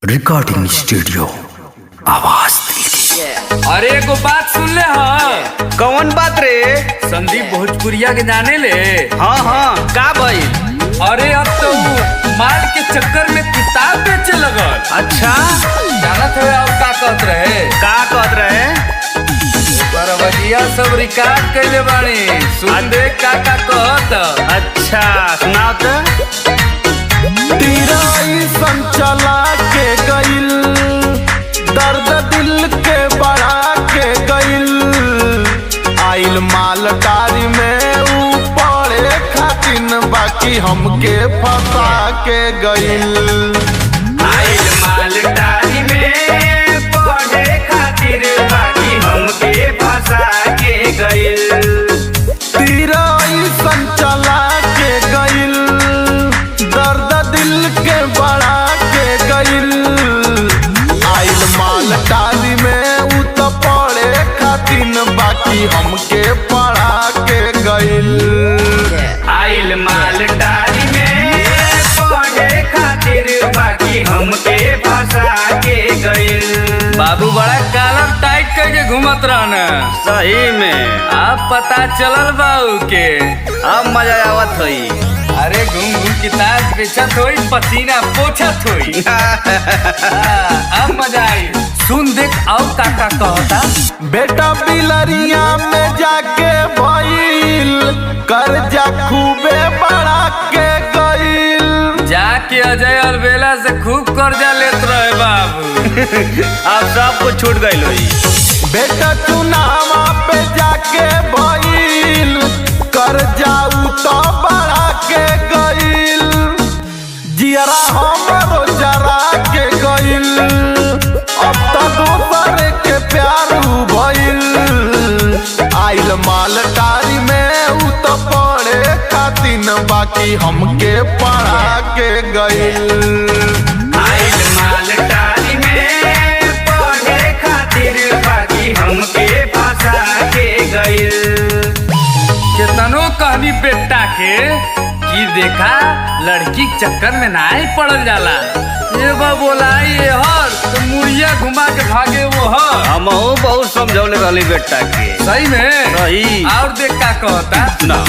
Recording studio आवाज अरे एगो बात सुन ले हाँ। कौन बात रे? संदीप भोजपुरिया के जाने ले। हाँ हाँ का भाई? अरे अब तो माल के चक्कर में किताब बेचे लगल। अच्छा जानत है अब का कहत रहे? का कहत रहे? बरवजिया सब रिकॉर्ड कैले बानी, सुन दे का कहत। अच्छा सुनाओ तो। तेरा ईसन चला के गइल, दर्द दिल के बढ़ा के गइल, आइल माल टारी में ऊपरे खातिन बाकी हमके फंसा के गइल। आइल माल टारी में पढ़े खातिर बाकी हमके फंसा के गइल। तेरा ईसन चला के गइल, दर्द दिल के बढ़ा के गइल, आइल माल टाली में उ तो पड़े खातिन बाकी हमके पढ़ा के गइल। आइल माल टारी में पढ़े खातिर बाकी हमके फंसा के गइल। बाबू बड़ा कालम टाइट करके घूमत रहना। सही में अब पता चलल बाबू के अब मजा आवत होई। अरे घूम घूम किताब बेचत होई, पसीना पोछत होई। अब मजा आई। सुन देख आओ काका कहता। बेटा बिलरिया में जाके भइल, कर्जा खूबे बढ़ा के गइल, जाके अजय और बेला से खूब कर्जा लेत रहे बाबू। अब सब कुछ छूट गइल होई। बेटा चुनावा पे जाके भइल, कर्जा उ तो बढ़ा के गइल, जियरा हमरो जरा के गइल, अब तो दोसर के प्यार भइल, आइल माल टारी में उ तो पड़े खातिन बाकी हमके पढ़ा के गइल। आइल माल टारी में पढ़े खातिर बाकी हमके फंसा के गइल। केतनो कहनी बेटा के कि देखा लड़की के चक्कर में ना ही पड़ल जाला। ये बा बोला ये हर तो मुड़िया घुमा के भागे वो हर। हमहू बहुत समझौले रहली बेटा के। सही में सही। और देख का कहता ना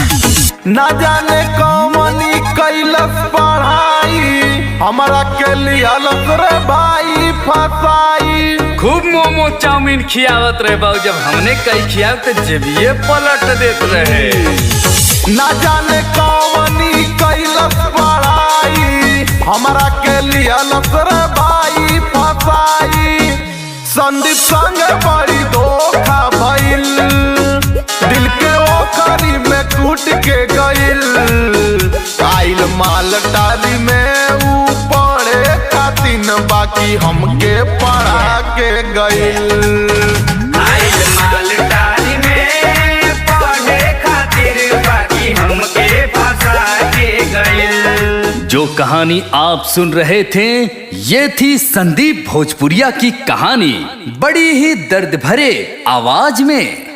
ना जाने कौमनी कैलस पढ़ाई, हमारा के लियालस रे भाई फसाई। खूब मोमो चाउमीन खियावत रहे बाबू, जब हमने कई खिया तो जेबिए पलट देत रहे। ना जाने कौमनी कैलस पढ़ाई, हमारा के लियालस रे भाई फसाई। संदीप संग बड़ी धोखा भइल, दिल के ओखरी में टूट के गइल, आइल माल टाली में उ पड़े खातिन बाकी हमके पढ़ा के गइल। आइल माल टारी में पढ़े खातिर बाकी हमके फंसा के गइल। जो कहानी आप सुन रहे थे ये थी संदीप भोजपुरिया की कहानी, बड़ी ही दर्द भरे आवाज में।